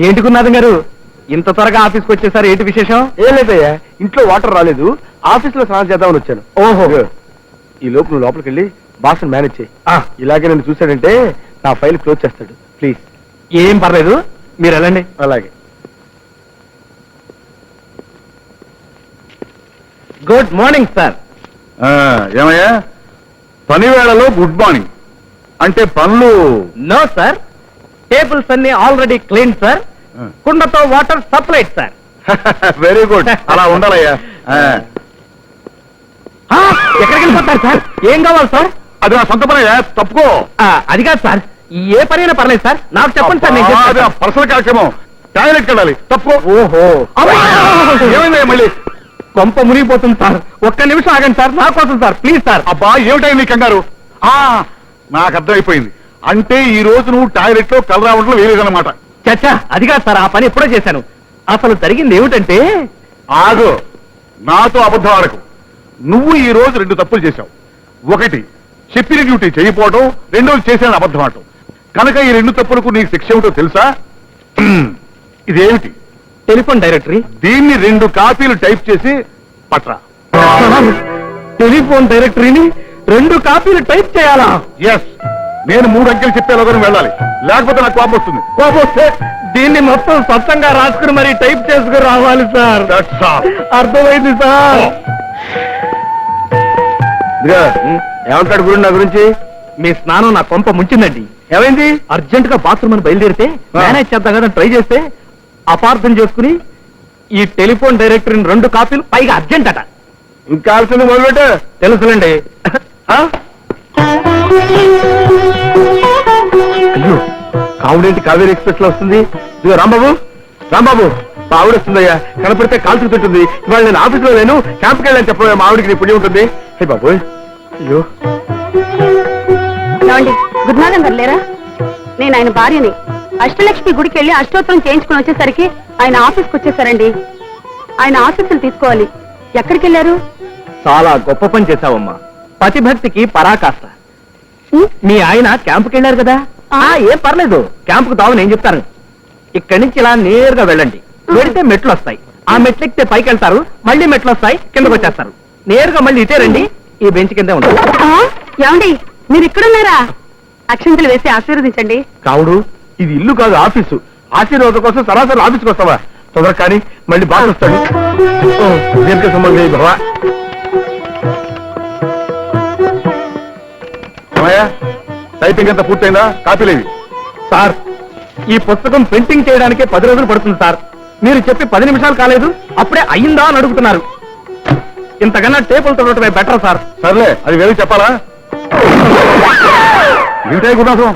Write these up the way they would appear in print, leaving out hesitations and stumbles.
ఏంటి గురునాథం గారు ఇంత త్వరగా ఆఫీస్కి వచ్చేసారు? ఏంటి విశేషం? ఏం లేదయ్యా, ఇంట్లో వాటర్ రాలేదు, ఆఫీస్ లో స్నానం చేద్దామని వచ్చాను. ఓహో, ఈ లోపు నువ్వు లోపలికి వెళ్ళి బాస్ మేనేజ్ చేయి. ఇలాగే నన్ను చూశాడంటే నా ఫైల్ క్లోజ్ చేస్తాడు. ప్లీజ్. ఏం పర్లేదు, మీరు వెళ్ళండి. అలాగే. Good morning sir. ఏమయ్యా, పని వేళలో గుడ్ మార్నింగ్ అంటే పనులు? నో సార్, టేబుల్స్ అన్ని ఆల్రెడీ క్లీన్ సార్. కుండతో water supplied sir. Very good, అలా ఉండాలయ్యా. ఎక్కడికి వెళ్ళిపోతారు సార్? ఏం కావాలి సార్? అది నా సొంత పనయ్యా, తప్పుకో. అది కాదు సార్, ఏ పనైనా పర్లేదు సార్, నాకు చెప్పండి సార్. నేను చేస్తాను. పర్సనల్ కార్యక్రమం, టాయిలెట్కి వెళ్ళాలి, తప్పుకో. ఓహో, ఏమైందయ్యా మళ్ళీ? కొంప మునిగిపోతుంది సార్, ఒక్క నిమిషం ఆగండి సార్, నా కోసం సార్, ప్లీజ్ సార్. అబ్బా ఏమిటై నీ కంగారు? నాకు అర్థమైపోయింది, అంటే ఈ రోజు నువ్వు టాయిలెట్ లో కలర్ రావడంలో వేరేదన్నమాట. చచ్చా, అది కాదు సార్, ఆ పని ఎప్పుడో చేశాను. అసలు జరిగింది ఏమిటంటే... ఆగు, నాతో అబద్ధం ఆడకు. నువ్వు ఈ రోజు 2 తప్పులు చేశావు. ఒకటి, చెప్పిన డ్యూటీ చేయకపోవడం, రెండోది చేసిన అబద్ధం ఆడటం. కనుక ఈ 2 తప్పులకు నీకు శిక్ష ఏమిటో తెలుసా? ఇదేమిటి? Telephone directory. దీన్ని 2 కాపీలు టైప్ చేసి పట్రా. టెలిఫోన్ డైరెక్టరీని 2 కాపీలు టైప్ చేయాలా? ఎస్, నేను 3 అంకెలు చెప్పేలోగానే వెళ్ళాలి, లేకపోతే నాకు కోపం వస్తుంది. కోపం వస్తే దీన్ని మొత్తం స్వచ్ఛంగా రాసుకుని మరి టైప్ చేసుకుని రావాలి సార్. అర్థమైంది సార్. ఏమంటాడు గురు నా గురించి? మీ స్నానం నా కొంప ముంచిందండి. ఏమైంది? అర్జెంట్ గా బాత్రూమ్ అని బయలుదేరితే మేనేజ్ చేద్దాం కదా ట్రై చేస్తే అపార్థం చేసుకుని ఈ టెలిఫోన్ డైరెక్టరీని 2 కాపీలు, పైగా అర్జెంట్ అట. ఇంకా ఆల్సింది మొదలుపెట్టు. తెలుసులేండి. అయ్యో, కావుడేంటి కావేరీ ఎక్స్ప్రెస్ లో వస్తుంది? ఇదిగో రాంబాబు, రాంబాబు, మా ఆవిడ వస్తుందయ్యా, కనపడితే కాలు తిరుగుతుంటుంది. ఇవాళ నేను ఆఫీస్ లో లేను, క్యాంప్కి వెళ్ళని చెప్పబోయా, మా ఆవిడికి నీ పుణ్యం ఉంటుంది. హే బాబు, అయ్యో. గురునాథం గారు లేరా? నేను ఆయన భార్యని. అష్టలక్ష్మి గుడికి వెళ్ళి అష్టోత్తరం చేయించుకుని వచ్చేసరికి ఆయన ఆఫీస్కి వచ్చేసారండి. ఆయన ఆఫీసులు తీసుకోవాలి. ఎక్కడికి వెళ్ళారు? చాలా గొప్ప పని చేశావమ్మా, పతిభక్తికి పరాకాష్ట. మీ ఆయన క్యాంపుకి వెళ్ళారు కదా? ఏం పర్లేదు, క్యాంపుకు దావు నేను చెప్తాను. ఇక్కడి నుంచి ఇలా నేరుగా వెళ్ళండి, వెళితే మెట్లు వస్తాయి, ఆ మెట్లు ఎక్కితే పైకి వెళ్తారు, మళ్ళీ మెట్లు వస్తాయి, కిందకు వచ్చేస్తారు. నేరుగా మళ్ళీ ఇటే రండి, ఈ బెంచ్ కిందే ఉంటారు. ఏమండి, మీరు ఇక్కడున్నారా? అక్షంతలు వేసి ఆశీర్వదించండి. కావుడు, ఇది ఇల్లు కాదు, ఆఫీసు. ఆశీర్వాదం కోసం సరాసరి ఆఫీస్కి వస్తావా? తొందర కానీ, మళ్ళీ బాగా వస్తాడు. దీర్ఘ సంబంధం భవా. టైపింగ్ అంతా పూర్తయిందా? కాపీలేవి? సార్, ఈ పుస్తకం ప్రింటింగ్ చేయడానికే 10 రోజులు పడుతుంది సార్. మీరు చెప్పి 10 నిమిషాలు కాలేదు, అప్పుడే అయ్యిందా అని అడుగుతున్నారు. ఇంతకన్నా టేబుల్ తొడటమే బెటర్ సార్. సర్లే, అది వేరే చెప్పాలా? ఏమిటాయి గురునాథం,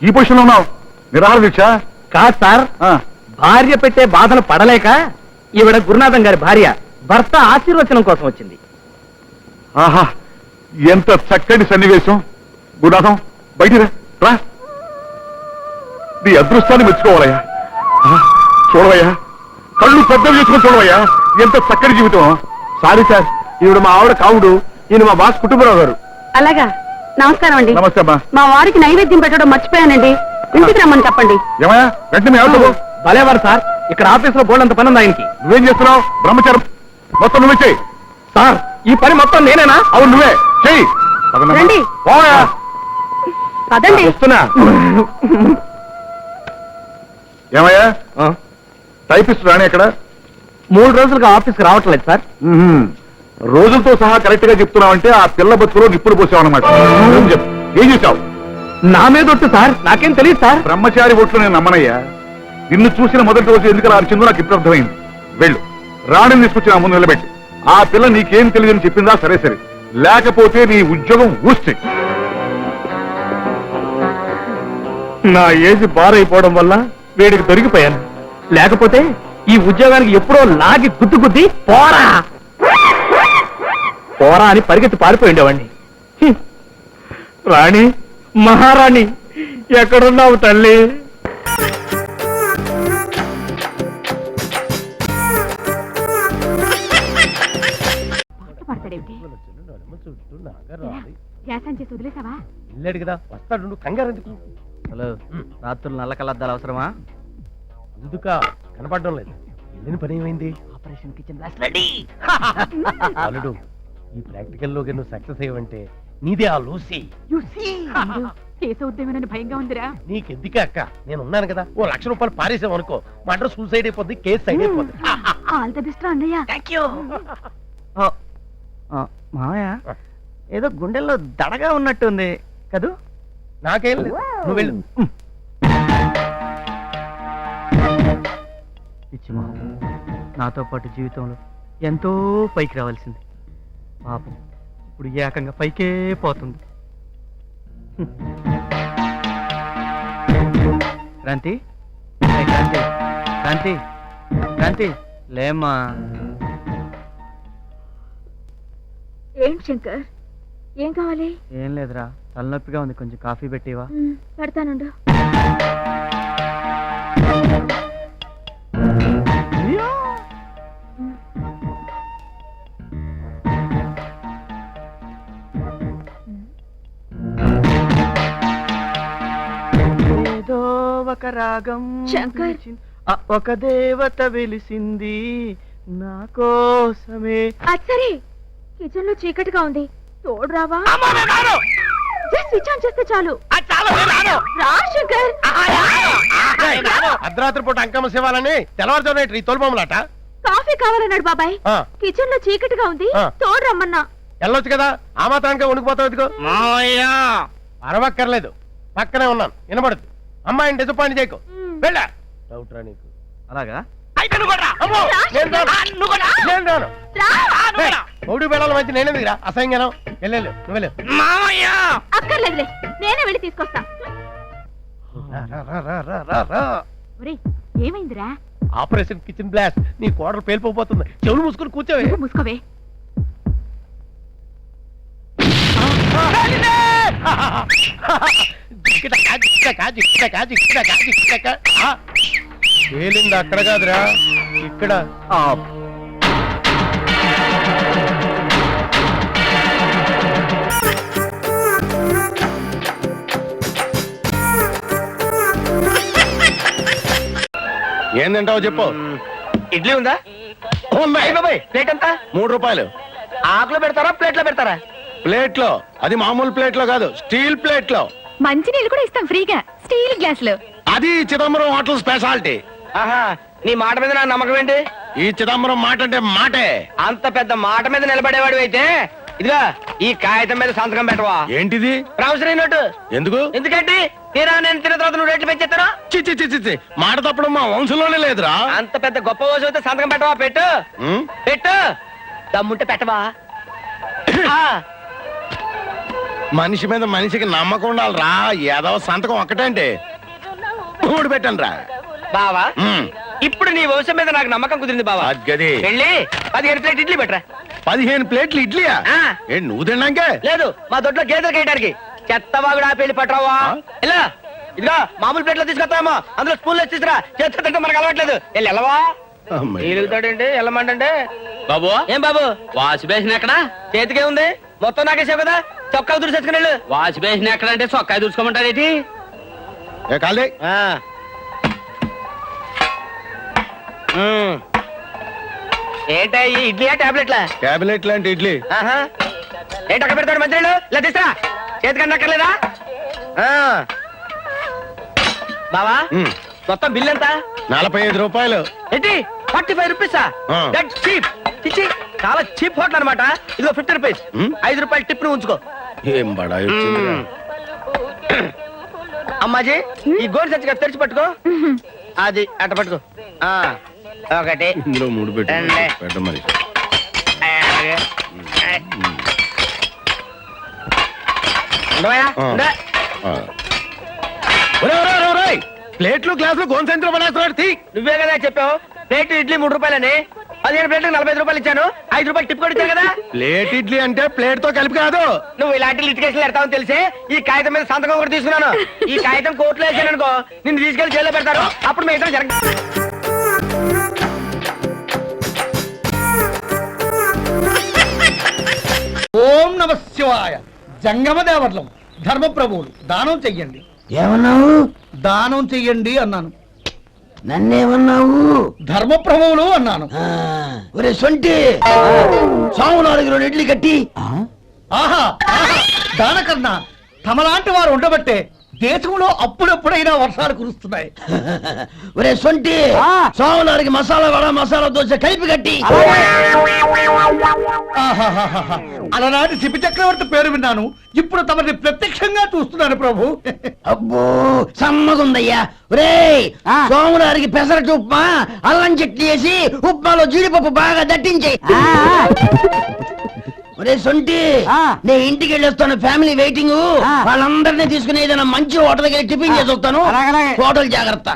ఈ పొజిషన్ లో ఉన్నావు? నిరాహార దీక్ష? కాదు సార్, భార్య పెట్టే బాధలు పడలేక ఈవిడ గురునాథం గారి భార్య భర్త ఆశీర్వచనం కోసం వచ్చింది. ఆహా, ఎంత చక్కటి సన్నివేశం. గురునాథం, బయటికి రా. నీ అదృష్టాన్ని మెచ్చుకోవాలయ్యా. చూడవయ్యా, కళ్ళు పెద్దలు చేసుకుని చూడవయ్యా, ఎంత చక్కటి జీవితం. సారీ సార్, ఈవిడ మా ఆవిడ కావుడు, ఈయన మా బాస్ కుటుంబరావు గారు. అలాగా, నమస్కారం అండి. నమస్తే అమ్మా. మా వారికి నైవేద్యం పెట్టడం మర్చిపోయానండి, ఇంటికి రమ్మని చెప్పండి. ఏమయ్యా, వెంటనే మీ ఆవిడతో. భలేవారు సార్, ఇక్కడ ఆఫీస్ లో బోర్డు అంత పని ఉంది ఆయనకి. నువ్వేం చేస్తున్నావు? బ్రహ్మచారం మొత్తం నువ్వే చెయ్యి. సార్, ఈ పని మొత్తం నేనేనా? అవును, నువ్వే చెయ్యి. రండి. పదండి. వస్తున్నా. ఏమయ్యా, టైపిస్ట్ రాని ఎక్కడ? 3 రోజులుగా ఆఫీస్కి రావట్లేదు సార్. రోజులతో సహా కరెక్ట్ గా చెప్తున్నావంటే ఆ పిల్ల బతుకులో నిప్పులు పోసావన్నమాట. ఏం చేశావు? నా మీద ఒట్టు సార్, నాకేం తెలియదు సార్. బ్రహ్మచారి ఒట్లు నేను నమ్మనయ్యా. నిన్ను చూసిన మొదటి రోజు ఎందుకు అలా అరిచిందో నాకు ఇప్పుడు అర్థమైంది. వెళ్ళు, రాణిని తీసుకొచ్చి నా ముందు నిలబెట్టి. ఆ పిల్ల నీకేం తెలియదని చెప్పిందా? సరే సరే, లేకపోతే నీ ఉద్యోగం ఊస్తే. నా ఏజ్ బారైపోవడం వల్ల వీడికి దొరికిపోయాను, లేకపోతే ఈ ఉద్యోగానికి ఎప్పుడో లాగి గుద్ది పోరా పోరా అని పరిగెత్తి పారిపోయిండేవాడిని. రాణి, మహారాణి, ఎక్కడున్నావు తల్లి? ఇల్లాడు కదా, వస్తాడు, కంగారు ఎందుకు? హలో, రాత్రులు నల్ల కలద్దాలు అవసరమా? ఎందుకా కనపడడం లేదు. వెళ్ళిన పని ఏమైంది? Operation kitchen blast ready. అల్లుడు, ఈ ప్రాక్టికల్ లో నువ్వు సక్సెస్ అయ్యవంటే నీదే ఆ లూసి. కేసు ఉద్యమేనని భయంగా ఉందిరా. నీకెందుకే అక్క, నేను ఉన్నాను కదా. ఓ 1,00,000 రూపాయలు పారేసాం అనుకో, మా అడ్రస్ సూసైడ్ అయిపోద్ది, కేసు సైడ్ అయిపోద్ది. ఆల్ ది బెస్ట్ అన్నయ్య. Thank you. మామయ్య ఏదో గుండెల్లో దడగా ఉన్నట్టుంది కదూ? నాకేం లేదు, నువ్వు వెళ్ళు. పిచ్చి మొహం, నాతో పాటు జీవితంలో ఎంతో పైకి రావాల్సింది పాపం ఇప్పుడు ఏకంగా పైకే పోతుంది. క్రాంతి, ఏ క్రాంతి, క్రాంతి, క్రాంతి లేమ్మా. ఏంటి శంకర్, ఏం కావాలి? ఏం లేదురా, తలనొప్పిగా ఉంది, కొంచెం కాఫీ పెట్టివా? పెడతానుండు. ఏదో ఒక రాగం శంకర్. ఒక దేవత వెలిసింది నా కోసమే. అది సరే, కిచెన్ లో చీకటిగా ఉంది, తోడు రావా? జస్ట్ స్విచ్ ఆన్ చేస్తే చాలు. రా శంకర్. అర్ధరాత్రి పూట అంకమ్మ శివాలని తెల్లవారుజామున ఈ తోలుబొమ్మలాట. కాఫీ కావాలన్నాడు బాబాయ్. ఆ. కిచెన్ లో చీకటిగా ఉంది, ఆ. తోడు రమ్మన్నా. వెళ్ళొచ్చు కదా, ఆ మాత్రానికి వణుకుపోతావు. ఇదిగో అరవక్కర్లేదు, పక్కనే ఉన్నాను, వినబడుద్ది. అమ్మాయిని డిసప్పాయింట్ చేయకు. వెళ్ళా డౌట్ రా నీకు. అలాగా? అమ్మో, నేను రాను. మూడు బెళ్ళల మధ్య నేనేందుకు రా అసహ్యంగా. వెళ్ళు, నువ్వు వెళ్ళు. అక్కర్లేదులే, నేనే వెళ్ళి తీసుకొస్తా. ఒరేయ్, ఏమైందిరా? Operation kitchen blast. నీ కోడలు పేలిపోతుంది. చెవులు మూసుకుని కూర్చోవే. మూసుకోవే. పేలింది అక్కడ కాదురా, ఇక్కడ. ఏం తింటావో చెప్పు. ఇడ్లీ ఉందా? ప్లేట్ ఎంత? 3 రూపాయలు. ఆకులో పెడతారా, ప్లేట్లో పెడతారా? ప్లేట్ లో. అది మామూలు ప్లేట్ లో కాదు, స్టీల్ ప్లేట్ లో. మంచి నీళ్ళు కూడా ఇస్తాం ఫ్రీగా, స్టీల్ గ్లాస్ లో. అది చిదంబరం హోటల్ స్పెషాలిటీ. ఆహా, నీ మాట మీద నా నమ్మకం ఏంటి? ఈ చిదంబరం మాట అంటే మాటే. అంత పెద్ద మాట మీద నిలబడేవాడు అయితే ఇదిగా ఈ కాగితం మీద సంతకం పెట్టవా? ఏంటిది? Promissory note. ఎందుకు? ఎందుకంటే తీరా నేను తిన్న తర్వాత నువ్వు రేట్లు పెంచేస్తాను. చి మాట తప్పడం మా వంశంలోనే లేదురా. అంత పెద్ద గొప్ప రోజు అయితే సంతకం పెట్టవా? పెట్టు పెట్టు, దమ్ముంటే పెట్టవా? మనిషి మీద మనిషికి నమ్మకం ఉండాలిరా. ఏదో సంతకం ఒక్కటంటే 3 పెట్టండి రా. బావా, ఇప్పుడు నీ వంశం మీద నాకు నమ్మకం కుదిరింది బావా. గది వెళ్ళి 15 ప్లేట్ ఇడ్లీ పెట్టరా. 15 ప్లేట్లు ఇడ్లీయా? ఏంటి నువ్వు తిన్నాకే? లేదు, మా దొడ్లో గేదెలు కేయడానికి. చెత్తవాగుడు ఆపేళ్ళి పట్టరావా? ఇలా ఇదిగా మామూలు ప్లేట్లో తీసుకొస్తామో, అందులో స్పూన్లో తీసుకురా. చేతితో తింటే మనకు అలవాట్లేదు. వెళ్ళి వెళ్ళవా? ఎలుగుతాడండి, వెళ్ళమంటే. బాబు, ఏం బాబు, వాష్ బేసిన్ ఎక్కడ? చేతికే ఉంది, మొత్తం నాకేసావు కదా. చొక్కా దుడిసేసుకుని వెళ్ళు. వాష్ బేసిన్ ఎక్కడ అంటే చొక్కా దుడుచుకోమంటారేటి? కాలే ఏంటా ఈ ఇడ్లీయా టాబ్లెట్లా? క్యాబినెట్ లాంటి ఇడ్లీ. ఏంటి అక్కడ పెడతాడు మంత్రులు? ఇలా తీసురా, చేతికన్నా అక్కర్లేదా? బావా, మొత్తం బిల్ ఎంత? 45 రూపాయలు. ఏంటి 45 రూపీసా? That cheap. చిచ్చి, చాలా చీప్ హోటల్ అనమాట. ఇదిగో 50 రూపీస్. 5 రూపాయలు టిప్ ను ఉంచుకో. ఏం బడా అమ్మాజీ, ఈ గోడు సచ్చిగా తెరిచి పట్టుకో. అది అట్ట పట్టుకో. ఒకటి, ఇందులో 3 పెట్టు. రెండే. పెట్ట మరి. ఉండవయ్యా, ఉండే. ప్లేట్లు గ్లాసులు గోన్సెంట్లో పడేస్తున్నాడు. నువ్వే కదా చెప్పావు ప్లేట్ ఇడ్లీ 3 రూపాయలని. 15 ప్లేట్లకు 45 రూపాయలు ఇచ్చాను. 5 రూపాయలు టిప్ కూడా ఇచ్చాను కదా. ప్లేట్ ఇడ్లీ అంటే ప్లేట్ తో కలిపి కాదు. నువ్వు ఇలాంటి లిటికేషన్ పెడతావని తెలిసి ఈ కాగితం మీద సంతకం కూడా తీసుకున్నాను. ఈ కాగితం కోర్టులో వేసాను అనుకో, నిన్ను తీసుకెళ్లి జైల్లో పెడతారు. అప్పుడు మీ ఇద్దరు జరగ. ఓం నమ శివాయ. జంగమ దేవర్లం, ధర్మప్రభువులు, దానం చెయ్యండి. ఏమన్నావు? దానం చెయ్యండి అన్నాను. నన్నేమన్నావు? ధర్మప్రభువులు అన్నాను. ఒరే సొంటి, సోమవారికి 2 ఇడ్లీ కట్టి. ఆహా ఆహా, దానకన్నా తమలాంటి వారు ఉండబట్టే దేశంలో అప్పుడెప్పుడైనా వర్షాలు కురుస్తున్నాయి. ఒరే సొంటి, సోమవారికి మసాలా వడ మసాలా దోశ కలిపి కట్టి. ఆహాహాహా, అలనాటి శిపి చక్రవర్తి పేరు విన్నాను, ఇప్పుడు తమని ప్రత్యక్షంగా చూస్తున్నాను ప్రభు. అబ్బో సమ్మగుందయ్యా. ఒరే సోమవారికి పెసరట్టు ఉప్మా అల్లం చట్నీ వేసి ఉప్మాలో జీడిపప్పు బాగా దట్టించే. ఒరే సొంటి, నేను ఇంటికి వెళ్ళొస్తాను, ఫ్యామిలీ వెయిటింగ్. వాళ్ళందరినీ తీసుకుని ఏదైనా మంచి హోటల్ దగ్గర టిఫిన్ చేసి వస్తాను. హోటల్ జాగ్రత్త.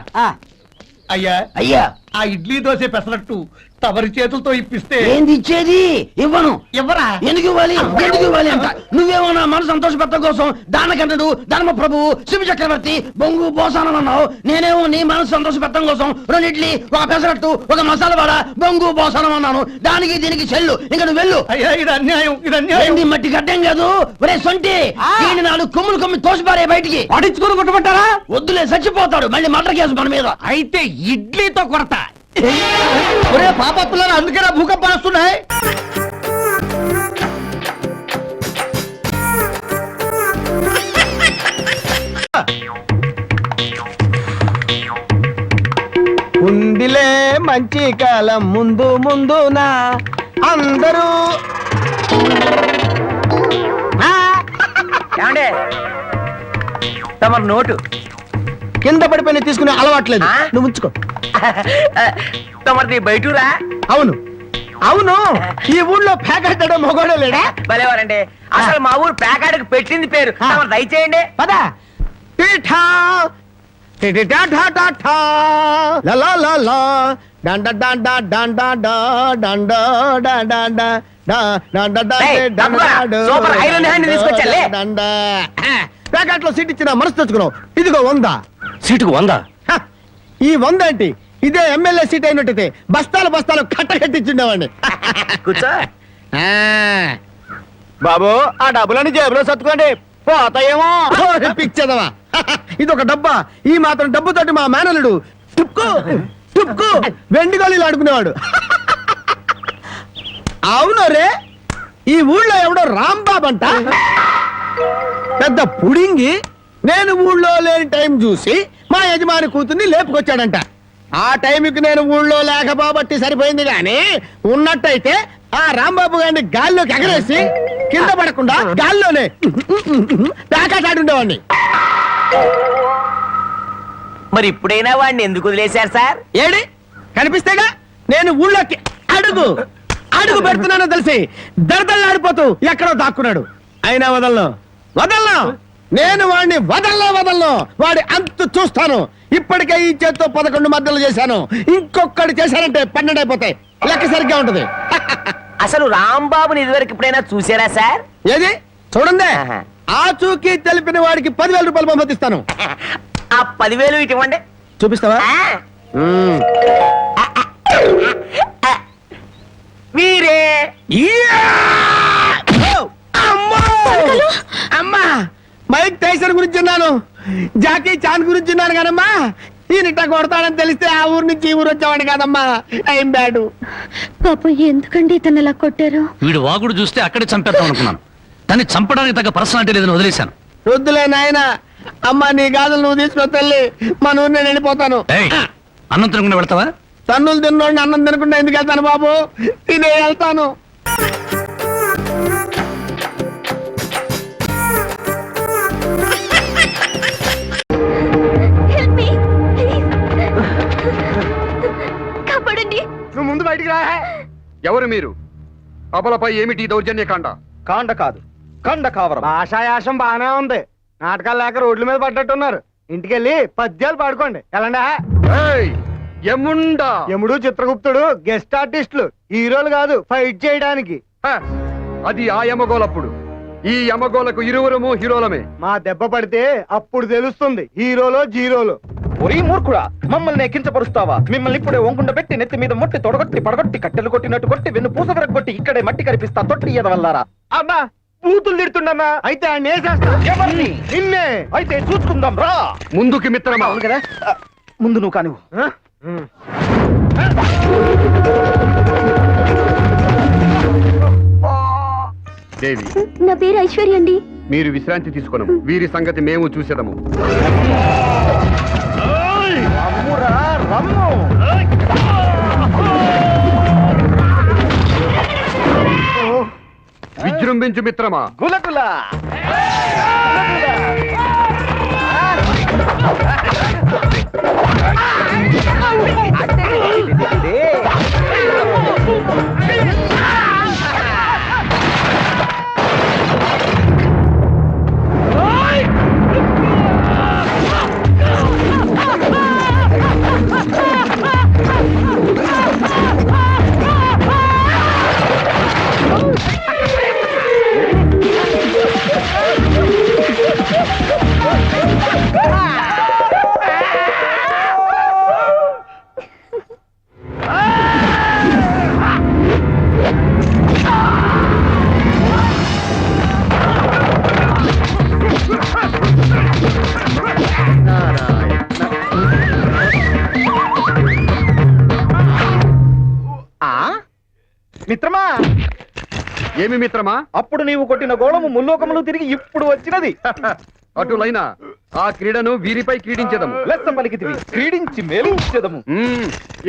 అయ్యా అయ్యా, ఆ ఇడ్లీ దోశ పెసరట్టు తమరి చేతులతో ఇప్పిస్తే. ఏంది ఇచ్చేది? ఇవ్వను. ఎవరా? ఎందుకు ఇవ్వాలి? ఎందుకు ఇవ్వాలి అంట? నువ్వేమన్నా మన సంతోషపెట్టడం కోసం దానకంటుడు ధర్మ ప్రభువు శివ చక్రవర్తి బొంగు బోసానం అన్నావు. నేనేమో నీ మనసు సంతోషపెట్టడం కోసం 2 ఇడ్లీ, 1 పెసరట్టు, 1 మసాలా వడ, బొంగు బోసానం అన్నాను. దానికి దీనికి చెల్లు. ఇంకా నువ్వు వెళ్ళు. అయ్యా ఇది అన్యాయం, ఇది అన్యాయం. ఏంది మట్టి గడ్డం కాదు. ఒరే సొంటి, దీన్ని 4 కొమ్ములు కొమ్మి తోసిపారే బయటికి. పడించుకొని కొట్టమంటారా? వద్దులే, చచ్చిపోతాడు. మళ్ళీ మర్డర్ కేసు మన మీద. అయితే ఇడ్లీతో కొడతా. ఒరే పాపత్తులారా, అందుకేనా భూకంపాలు వస్తున్నాయి? ఉందిలే మంచి కాలం ముందు ముందున అందరూ. తమ నోటు కింద పడిపోయిన తీసుకునే అలవాట్లేదు. నువ్వు ఉంచుకో. తమది బయటూరా? అవును అవును, ఈ ఊళ్ళో పేకాటడం మొగోడే లేడా? భలేవారండి, అసలు మా ఊరు పేకాటకు పెట్టింది పేరు. తమరు దయచేయండి. పదా టీఠా టిటిటా ఠా ఠా ఠా లా లా లా లా డండ డండ డండ డా డండ డండ డా డా డండ డా ఏయ్, తప్పురా. సూపర్ ఐరన్ హ్యాండ్ తీసుకొచ్చాలే. డండ. ప్యాకెట్లో సీట్ ఇచ్చిన మనసు తెచ్చుకున్నావు. ఇదిగో 100. సీటుకు 100? హ, ఈ 100 ఏంటి? ఇదే ఎమ్మెల్యే సీట్ అయినట్టయితే బస్తాలు బస్తాలు కట్టకట్టించుండేవాడిని. కూర్చో. బాబు, ఆ డబ్బులని జేబులో సత్తుకోండి, పోతాయేమో. పిచ్చదవా, ఇది ఒక డబ్బా. ఈ మాత్రం డబ్బుతోటి మా మేనలుడు టుక్కు టుక్కు వెండి గోళీలు ఆడుకునేవాడు. అవును రే, ఈ ఊళ్ళో ఎవడో రాంబాబు అంట, పెద్ద పుడింగి. నేను ఊళ్ళో లేని టైం చూసి మా యజమాని కూతుర్ని లేపుకొచ్చాడంట. ఆ టైంకి నేను ఊళ్ళో లేకపోబట్టి సరిపోయింది గాని, ఉన్నట్టయితే ఆ రాంబాబు గారిని గాల్లోకి ఎగరేసి కింద పడకుండా గాల్లోనే ప్యాకాటాడుండేవాడిని. మరి ఇప్పుడైనా వాడిని ఎందుకు వదిలేశారు సార్? ఏడి కనిపిస్తేగా నేను ఊళ్ళోకి అడుగు అడుగు పెడుతున్నానో తెలిసి దడదల్లాడిపోతూ ఎక్కడో దాక్కున్నాడు. అయినా వదలను వదలను, నేను వాడిని వదలను. వాడి అంతు చూస్తాను. ఇప్పటికే ఈ చేత్తో 11 మద్దలు చేశాను. ఇంకొకటి చేశానంటే 12 అయిపోతాయి. లెక్క సరిగ్గా ఉంటది. అసలు రాంబాబుని ఇదివరకు ఎప్పుడైనా చూసారా సార్? ఏది చూడండి, ఆ చూకి తెలిపిన వాడికి 10,000 రూపాయలు పంపిస్తాను. ఆ 10,000 ఇటు ఇవ్వండి. చూపిస్తావా? మీరే. అమ్మా, మైక్ టైసన్ గురించి విన్నాను, జాకీ చాన్ గురించి విన్నాను కానమ్మా, ఈయనిట్ట కొడతాడని తెలిస్తే ఆ ఊరు నుంచి ఈ ఊరు వచ్చేవాడు కాదమ్మా. Time bad. పాపం ఎందుకండి ఇతను ఇలా కొట్టారు? వీడు వాగుడు చూస్తే అక్కడే చంపేద్దాం అనుకున్నాను, కానీ చంపడానికి తగ్గ పర్సనాలిటీ లేదని వదిలేశాను. వద్దులే నాయన, అమ్మా నీ గాజులు నువ్వు తీసుకుని తల్లి, మన ఊరు నేను వెళ్ళిపోతాను. ఏయ్, అన్నం తినకుండా వెళ్తావా? తన్నులు తిన్నోడిని అన్నం తినకుండా ఎందుకు వెళ్తాను బాబు, తినే వెళ్తాను. కాపాడండి. నువ్వు ముందు బయటికి రా. ఎవరు మీరు? అబలపై ఏమిటి దౌర్జన్యకాండ? కాండ కాదు, కండ కావరం. భాషాయాసం బాగానే ఉంది, నాటకాలు లేక రోడ్ల మీద పడ్డట్టున్నారు. ఇంటికెళ్ళి పద్యాలు పాడుకోండి. ఎలాండా? ఏయ్, యముండా. యముడు చిత్రగుప్తుడు గెస్ట్ ఆర్టిస్టులు, హీరోలు కాదు ఫైట్ చేయడానికి. హ, అది ఆ యమగోలప్పుడు. ఈ యమగోలకు ఇరువురము హీరోలమే. మా దెబ్బ పడితే అప్పుడు తెలుస్తుంది హీరోలో జీరోలో. ఒరీ మూర్ఖుడా, మమ్మల్ని కించపరుస్తావా? మిమ్మల్ని ఇప్పుడే ఒంగుండ పెట్టి నెత్తి మీద మొట్టి తొడగొట్టి పడగొట్టి కట్టెలు కొట్టినట్టు కొట్టి వెన్ను పూస కొట్టి ఇక్కడే మట్టి కనిపిస్తా తొట్టి ఎదవల్లారా. అబ్బా, బూతులు తిడుతున్నా. అయితే ఆయన వేసేస్తా. ఎవరిని? నిన్నే. అయితే చూసుకుందాం రా. ముందుకి మిత్రమా. అవును కదా, ముందు నువ్వు కానివ్వు. దేవి, నా పేరు ఐశ్వర్య అండి. మీరు విశ్రాంతి తీసుకున్నాము. వీరి సంగతి మేము చూసేదము. విజృంభించు మిత్రమా. గులకులా మిత్రమా. ఏమి మిత్రమా? అప్పుడు నీవు కొట్టిన గోళము ముల్లోకములు తిరిగి ఇప్పుడు వచ్చినది. అటులైన ఆ క్రీడను వీరిపై క్రీడించదము. లెస్స పలికితివి, క్రీడించి మేలించెదము.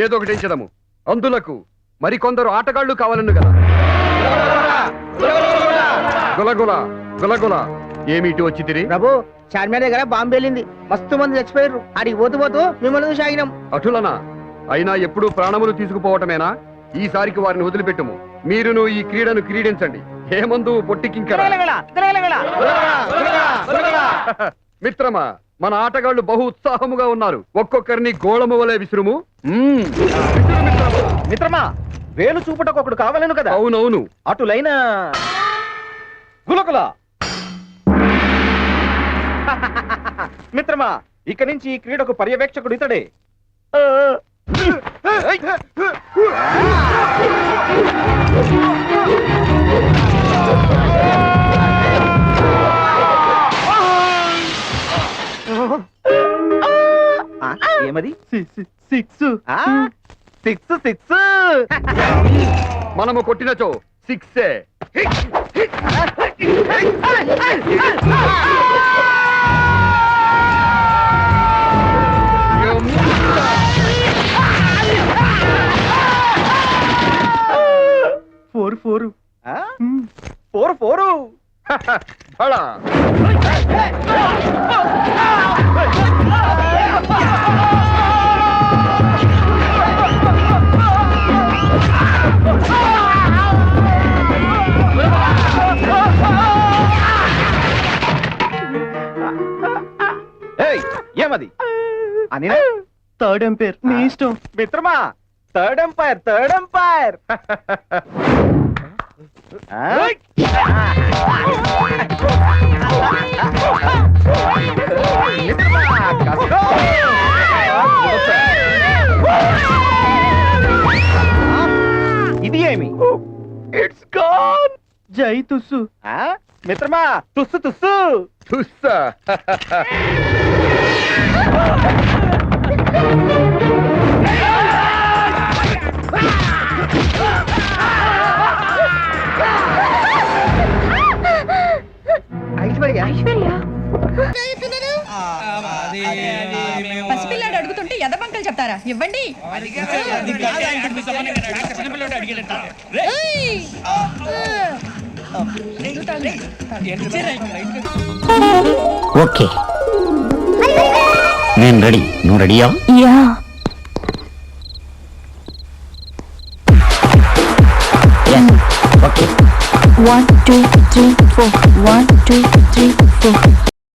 ఏదో ఒకటి ఎంచెదము. అందులకు మరికొందరు ఆటగాళ్లు కావాలను కదా. గులగుల గులగుల ఏమిటి వచ్చి తిరిగి? ప్రభు, చార్మినార్ దగ్గర బాంబు వెళ్ళింది, మస్తు మంది చచ్చిపోయారు. అడిగి పోతూ పోతూ మిమ్మల్ని సాగినాం. అటులనా? అయినా ఎప్పుడూ ప్రాణములు తీసుకుపోవటమేనా? ఈసారికి వారిని వదిలిపెట్టుము. మీరును ఈ క్రీడను క్రీడించండి. హేమందు పొట్టికింకరా. మిత్రమా, మన ఆటగాళ్లు బహు ఉత్సాహముగా ఉన్నారు. ఒక్కొక్కరిని గోళము వలె విసురుము. మిత్రమా, వేలు చూపుటకు ఒకడు కావాలను కదా. అవునవును. అటులైన గులకుల మిత్రమా, ఇక నుంచి ఈ క్రీడకు పర్యవేక్షకుడు ఇతడే. ఏమది? సిక్స్. Six six. మనము కొట్టినచో సిక్సే. Four four. Four four. బళ. ఏమది అని? Third umpire. నీ ఇష్టం మిత్రమా. Third umpire, third umpire. ఇది ఏమి? It's gone. జై తుస్సు. మిత్రమా, తుస్సు తుస్సు. తుస్సా. పసిపిల్లాడు అడుగుతుంటే ఎదబంకలు చెప్తారా? ఇవ్వండి. ఓకే, నేను రెడీ. నువ్వు రెడీయా? యా. ఓకే. 1 2 3 4 1 2 3 4